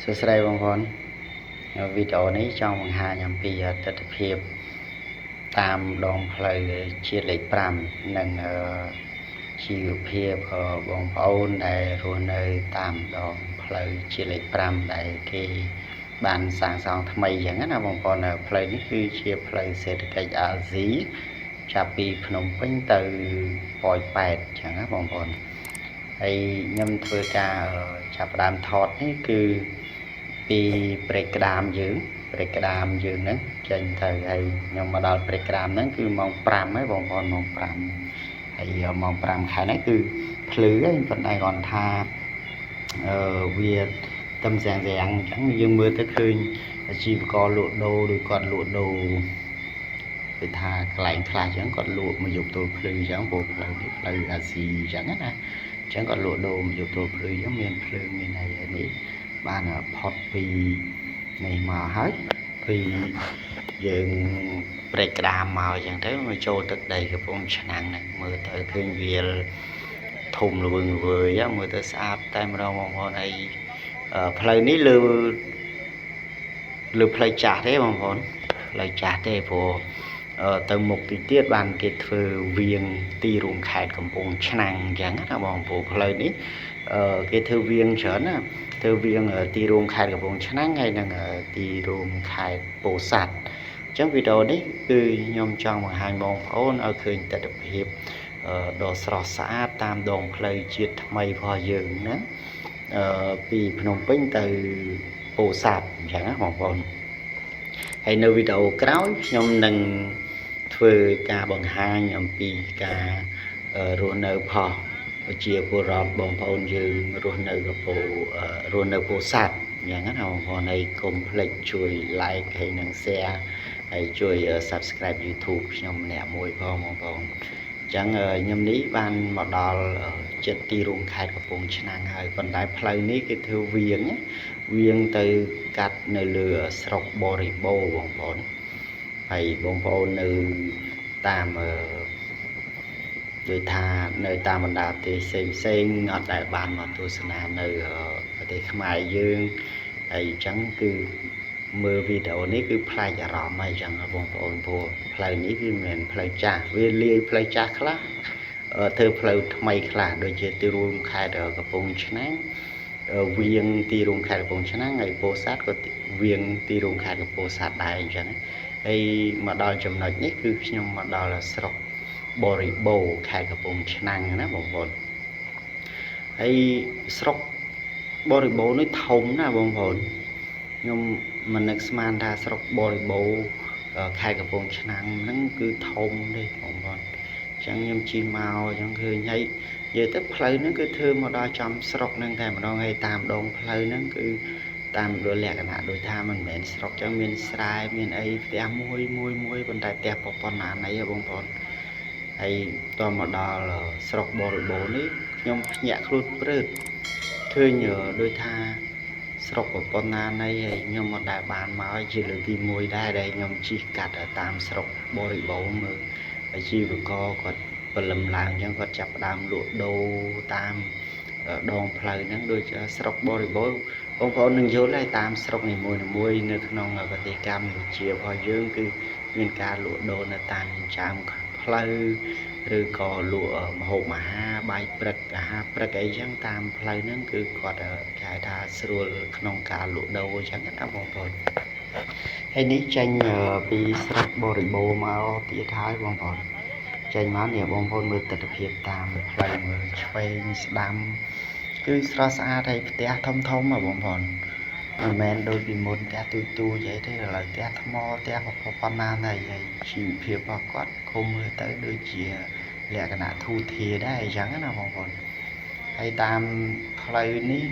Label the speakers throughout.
Speaker 1: សួស្តីបងប្អូនវីដេអូនេះចង់បង្ហាញអំពីទស្សនវិជ្ជាតាមដងផ្លូវជាតិលេខ5និងជីវភាពបងប្អូនដែលរស់នៅតាមដងផ្លូវជាតិលេខ5ដែលគេបានសាងសង់ថ្មីអញ្ចឹងណាបងប្អូនផ្លូវនេះគឺជាផ្លូវសេដ្ឋកិច្ចអាស៊ីចាប់ពីភ្នំពេញទៅប៉ោយប៉ែតអញ្ចឹងណាបងប្អូនហើយខ្ញុំធ្វើការចាប់ផ្ដើមថតនេះគឺពីព្រែកក្តាមយើងហ្នឹងចេញទៅហើយខ្ញុំមកដល់ព្រែកក្តាមហ្នឹងគឺម៉ោង5ហើយបងប្អូនម៉ោង5ហើយម៉ោង5ខែនេះគឺភ្លឺហើយប៉ុន្តែគាត់ថាវាតំសាំងអញ្ចឹងយើងមើលទៅឃើញអាជីវករលក់ដូរឬគាត់លក់ដូរគេថាកន្លែងខ្លះអញ្ចឹងគាត់លក់មកយកទល់ភ្លឺអញ្ចឹងព្រោះផ្លូវនេះផ្លូវអាស៊ីអញ្ចឹងណាអញ្ចឹងគាត់លក់ដូរមកយកទល់ភ្លឺអញ្ចឹងមានភ្លើងមានអីនេះបានផុតពីនេះមកហើយពីយើងព្រែកក្តាមមកអញ្ចឹងទៅមកចូលទឹកដីកំពង់ឆ្នាំងហ្នឹងមើលទៅឃើញវាធំល្វឹងល្វើយមើលទៅស្អាតតែម្ដងបងប្អូនហើយផ្លូវនេះលើផ្លូវចាស់ទេបងប្អូនផ្លូវចាស់ទេព្រោះទៅមុខទីទៀតបានគេធ្វើវាងទីរួមខេត្តកំពង់ឆ្នាំងអញ្ចឹងណាបងប្អូនផ្លូវនេះគេធ្វើវាងច្រើនណាធ្វើវាងទីរួមខេត្តកំពង់ឆ្នាំងហើយនិងទីរួមខេត្តពោធិ៍សាត់អញ្ចឹងវីដេអូនេះគឺខ្ញុំចង់បង្ហាញបងប្អូនឲ្យឃើញទស្សនវិជ្ជាដ៏ស្រស់ស្អាតតាមដងផ្លូវជាតិថ្មីរបស់យើងណាពីភ្នំពេញទៅពោធិ៍សាត់អញ្ចឹងណាបងប្អូនហើយនៅវីដេអូក្រោយខ្ញុំនឹងធ្វើការបង្ហាញអំពីការរស់នៅផលជាពលរដ្ឋបងប្អូនយើងរស់នៅពោធិ៍សាត់អញ្ចឹងណាបងប្អូនហើយកុំភ្លេចជួយ like ហើយនិង share ហើយជួយ subscribe YouTube ខ្ញុំម្នាក់មួយផងបងប្អូនអញ្ចឹងខ្ញុំនេះបានមកដល់ចិត្តទីរួមខេត្តកំពង់ឆ្នាំងហើយប៉ុន្តែផ្លូវនេះគេធ្វើវាងទៅកាត់នៅលើស្រុកបរិបូរបងប្អូនហើយបងប្អូននៅតាមដូចថានៅតាមបណ្ដាប្រទេសផ្សេងអត់ដែលបានមកទស្សនានៅប្រទេសខ្មែរយើងហើយអញ្ចឹងគឺមើលវីដេអូនេះគឺប្លែកអារម្មណ៍ហើយអញ្ចឹងបងប្អូនព្រោះផ្លូវនេះវាមិនមែនផ្លូវចាស់វាលាយផ្លូវចាស់ខ្លះធ្វើផ្លូវថ្មីខ្លះដូចជាទីរួមខេត្តកំពង់ឆ្នាំងវាងទីរួមខេត្តកំពង់ឆ្នាំងហើយពោធិ៍សាត់ក៏វាងទីរួមខេត្តកំពង់សាត់ដែរអញ្ចឹងហើយមកដល់ចំណុចនេះគឺខ្ញុំមកដល់ស្រុកបរិបូរខេត្តកំពង់ឆ្នាំងណាបងប្អូនហើយស្រុកបរិបូរនេះធំណាបងប្អូនខ្ញុំមិននឹកស្មានថាស្រុកបរិបូរខេត្តកំពង់ឆ្នាំងហ្នឹងគឺធំទេបងប្អូនអញ្ចឹងខ្ញុំជិះមកអញ្ចឹងឃើញហើយនិយាយទៅផ្លូវហ្នឹងគឺធ្វើមកដល់ចំស្រុកហ្នឹងតែម្ដងហើយតាមដងផ្លូវហ្នឹងគឺតាមលក្ខណៈដូចថាមិនមែនស្រុកអញ្ចឹងមានស្រែមានអីផ្ទះមួយប៉ុន្តែផ្ទះប៉ុណ្ណាណីបងប្អូនហើយតមកដល់ស្រុកបរិបូរនេះខ្ញុំភ្ញាក់ខ្លួនព្រឺតឃើញដូចថាស្រុកប៉ុណ្ណាណីហើយខ្ញុំមកដែលបានមកជាលើកទី1ដែរដែលខ្ញុំជិះកាត់តាមស្រុកបរិបូរមើលអាជីវករគាត់ព្រលឹមឡើងអញ្ចឹងគាត់ចាប់ផ្ដើមលក់ដូរតាមដងផ្លូវហ្នឹងដូចស្រុកបរិបូរបងប្អូននឹងយល់ហើយតាមស្រុកនីមួយនៅក្នុងប្រទេសកម្ពុជារបស់យើងគឺមានការលក់ដូរនៅតាមចាមផ្លូវឬក៏លក់ម្ហូបអាហារបាយព្រឹកអាហារព្រឹកអីចឹងតាមផ្លូវហ្នឹងគឺគាត់គេហៅថាស្រួលក្នុងការលក់ដូរអញ្ចឹងណាបងប្អូនហើយនេះចេញពីស្រុកបរិបូរមកទៀតហើយបងប្អូនចេញមកនេះបងប្អូនមើលទស្សនវិជ្ជាតាមផ្លូវមើលឆ្វេងស្ដាំគឺស្រស់ស្អាតហើយផ្ទះធំបងប្អូនមិនមែនដូចពីមុនផ្ទះទូចអីទេឥឡូវផ្ទះថ្មផ្ទះប៉ុណ្ណាហើយជីវភាពរបស់គាត់គុំមើលទៅដូចជាលក្ខណៈធូរធារដែរអញ្ចឹងណាបងប្អូនហើយតាមផ្លូវនេះ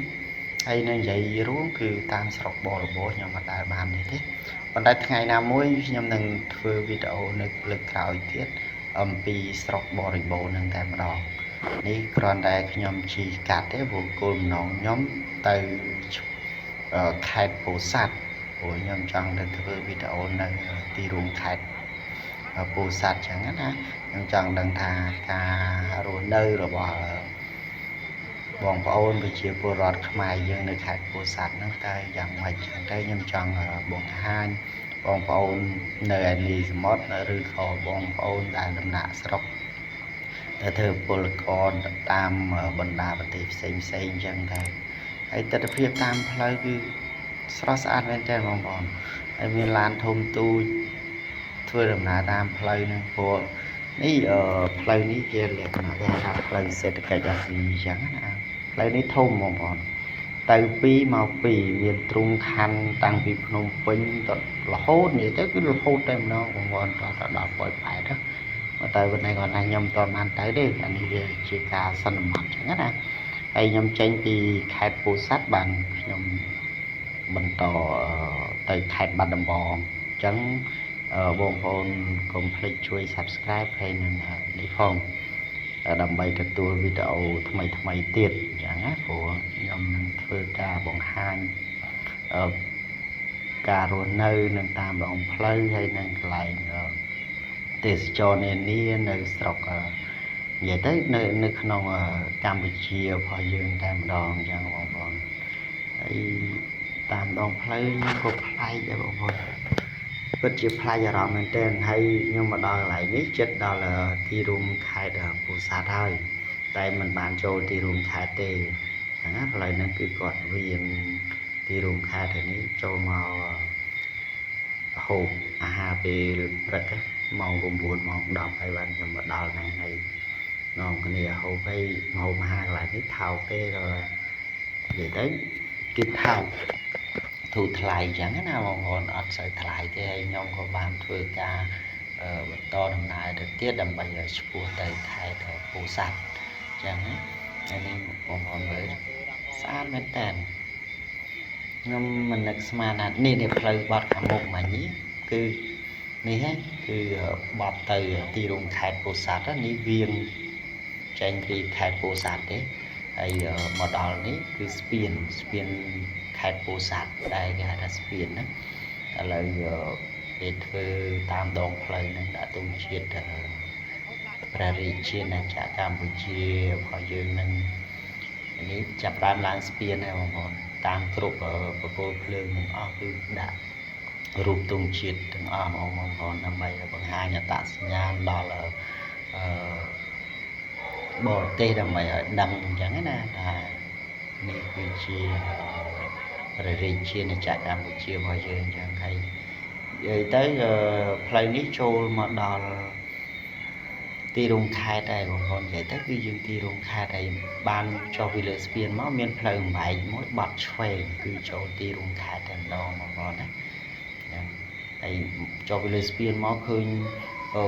Speaker 1: ហើយនៅនិយាយរួមគឺតាមស្រុកបរិបូរខ្ញុំមិនដែលបាននេះទេប៉ុន្តែថ្ងៃណាមួយខ្ញុំនឹងធ្វើវីដេអូនៅលើកក្រោយទៀតអំពីស្រុកបរិបូរនឹងតែម្ដងនេះគ្រាន់តែខ្ញុំជិះកាត់ទេព្រោះគោលបំណងខ្ញុំទៅខេត្តពោធិ៍សាត់ព្រោះខ្ញុំចង់ទៅធ្វើវីដេអូនៅទីរួមខេត្តពោធិ៍សាត់ចឹងណាខ្ញុំចង់ដឹងថាការរស់នៅរបស់ បងប្អូនប្រជាពលរដ្ឋខ្មែរយើងនៅខេត្តពោធិ៍សាត់ហ្នឹងតែយ៉ាងម៉េចចឹងទៅខ្ញុំចង់បង្ហាញបងប្អូននៅឯនីសមុទ្រឬក៏បងប្អូនដែលដំណាក់ស្រុកដែលធ្វើពលករតាមបណ្ដាប្រទេសផ្សេងចឹងទៅហើយទស្សនវិជ្ជាតាមផ្លូវគឺស្រស់ស្អាតមែនទែនបងប្អូនហើយមានឡានធំទូចធ្វើដំណើរតាមផ្លូវហ្នឹងព្រោះនេះផ្លូវនេះជាលក្ខណៈគេថាផ្លូវសេដ្ឋកិច្ចអាស៊ីអញ្ចឹងណាផ្លូវនេះធំបងប្អូនទៅ2មក2មានទ្រង់ខណ្ឌតាំងពីភ្នំពេញដល់រហូតនេះទៅគឺរហូតតែម្ដងបងប្អូនដល់ប៉ោយប៉ែតទៅวันนี้គាត់ថាខ្ញុំមិនទាន់បានទៅទេអានេះវាជាការសន្មត់អញ្ចឹងណាហើយខ្ញុំចេញពីខេត្តពោធិ៍សាត់បានខ្ញុំបន្តទៅខេត្តបាត់ដំបងអញ្ចឹងបងប្អូនកុំភ្លេចជួយ Subscribe ហើយនឹងនេះផងដើម្បីទទួលវីដេអូថ្មីទៀតអញ្ចឹងណាព្រោះខ្ញុំនឹងធ្វើការបង្ហាញការរស់នៅនឹងតាមដងផ្លូវហើយនឹងកន្លែងទេសចរនានានៅស្រុកនិយាយទៅនៅក្នុងកម្ពុជារបស់យើងតែម្ដងអញ្ចឹងបងប្អូនហើយតាមដងផ្លូវខ្ញុំក៏ប្លែកដែរបងប្អូនពិតជាប្លែកអារម្មណ៍មែនទែនហើយខ្ញុំមកដល់កន្លែងនេះចិត្តដល់ទីរួមខេត្តពោធិ៍សាត់ហើយតែមិនបានចូលទីរួមខេត្តទេអញ្ចឹងណាកន្លែងហ្នឹងគឺគាត់វាងទីរួមខេត្តនេះចូលមកហូបអាហារពេលព្រឹកម៉ោង9ម៉ោង10ហើយបានខ្ញុំមកដល់ហ្នឹងហើយនាំគ្នាហូបហើយមកហូបអាហារកន្លែងនេះថោកទេដល់និយាយទៅគឺថោកធូរថ្លៃអញ្ចឹងណាបងប្អូនអត់សូវថ្លៃទេហើយខ្ញុំក៏បានធ្វើការបន្តដំណើរទៅទៀតដើម្បីឆ្ពោះទៅខេត្តពោធិ៍សាត់អញ្ចឹងណាហើយនេះបងប្អូនមើលស្អាតមែនតើខ្ញុំមិននឹកស្មានថានេះផ្លូវបត់ខាងមុខមិញនេះគឺនេះហ៎គឺបត់ទៅទីរួមខេត្តពោធិ៍សាត់នេះវាងចេញពីខេត្តពោធិ៍សាត់ទេហើយមកដល់នេះគឺស្ពានខេត្តពោធិ៍សាត់ដែលគេហៅថាស្ពានហ្នឹងឥឡូវគេធ្វើតាមដងផ្លូវហ្នឹងដាក់ទង់ជាតិព្រះរាជាណាចក្រកម្ពុជារបស់យើងនឹងនេះចាប់ផ្ដើមឡើងស្ពានហើយបងប្អូនតាមគ្រប់បកគោលភ្លើងទាំងអស់គឺដាក់រូបទង់ជាតិទាំងអស់បងប្អូនដើម្បីបង្ហាញអត្តសញ្ញាណដល់បរទេសដើម្បីឲ្យដឹងអញ្ចឹងណាថានេះគឺជាព្រះរាជាណាចក្រកម្ពុជារបស់យើងអញ្ចឹងហើយនិយាយទៅផ្លូវនេះចូលមកដល់ទីរួមខេត្តដែរបងប្អូននិយាយទៅគឺយើងទីរួមខេត្តហើយបានចុះពីលើស្ពានមកមានផ្លូវបំបែកមួយបត់ឆ្វេងគឺចូលទីរួមខេត្តតែម្ដងបងប្អូនណាហើយចុះពីលើស្ពានមកឃើញ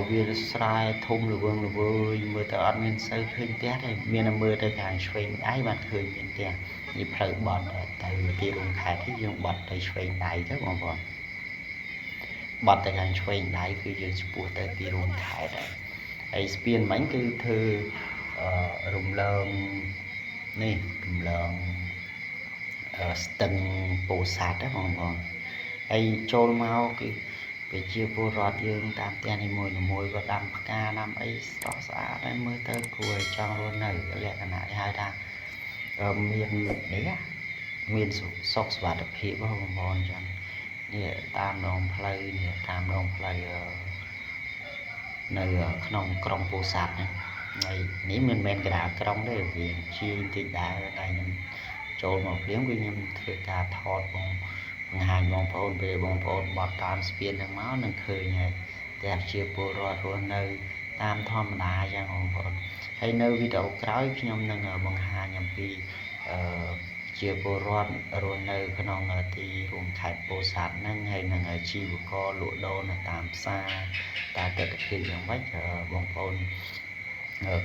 Speaker 1: វាស្រែធំល្វឹងល្វើយមើលទៅអត់មានសូវឃើញផ្ទះទេមានតែមើលទៅខាងឆ្វេងដៃបានឃើញមានផ្ទះនេះផ្លូវបត់ទៅទីរួមខេត្តនេះយើងបត់ទៅឆ្វេងដៃទៅបងប្អូនបត់ទៅខាងឆ្វេងដៃគឺយើងឆ្ពោះទៅទីរួមខេត្តហើយស្ពានមិញគឺធ្វើរំលងនេះរំលងស្ទឹងពោធិ៍សាត់ណាបងប្អូនហើយចូលមកគឺប្រជាពលរដ្ឋយើងតាមផ្ទះនីមួយក៏ដាំផ្កាដាំអីស្រស់ស្អាតហើយមើលទៅគួរឲ្យចង់រស់នៅលក្ខណៈគេហៅថាមាននេះមានសុខសុវត្ថិភាពបងប្អូនចឹងនេះតាមដងផ្លូវនេះតាមដងផ្លូវនៅក្នុងក្រុងពោធិ៍សាត់ហ្នឹងហើយនេះមិនមែនកណ្ដាលក្រុងទេវាជាងតិចដែរតែខ្ញុំចូលមកព្រាមគឺខ្ញុំធ្វើការថតបង្ហាញបងប្អូនពេលបងប្អូនបត់តាមស្ពានហ្នឹងមកនឹងឃើញហើយតែជាពលរដ្ឋរស់នៅតាមធម្មតាយ៉ាងបងប្អូនហើយនៅវីដេអូក្រោយខ្ញុំនឹងបង្ហាញអំពីជាពលរដ្ឋរស់នៅក្នុងទីរួមខេត្តពោធិ៍សាត់ហ្នឹងហើយនឹងជីវករលក់ដូរនៅតាមផ្សារតែទស្សនវិជ្ជាយ៉ាងម៉េចបងប្អូន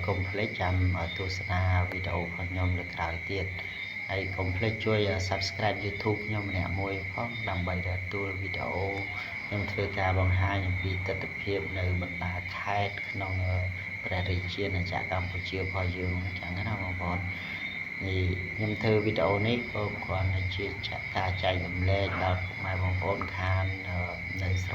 Speaker 1: កុំភ្លេចចាំទស្សនាវីដេអូរបស់ខ្ញុំលើក្រោយទៀតហើយកុំភ្លេចជួយ Subscribe YouTube ខ្ញុំម្នាក់មួយផងដើម្បីទទួលវីដេអូខ្ញុំធ្វើការបង្ហាញអំពីទស្សនវិជ្ជានៅបណ្ដាខេត្តក្នុងព្រះរាជាណាចក្រកម្ពុជារបស់យើងអញ្ចឹងណាបងប្អូននេះខ្ញុំធ្វើវីដេអូនេះក៏គ្រាន់តែជាការចែករំលែកដល់ម៉ែបងប្អូនខាងនៅស្រុក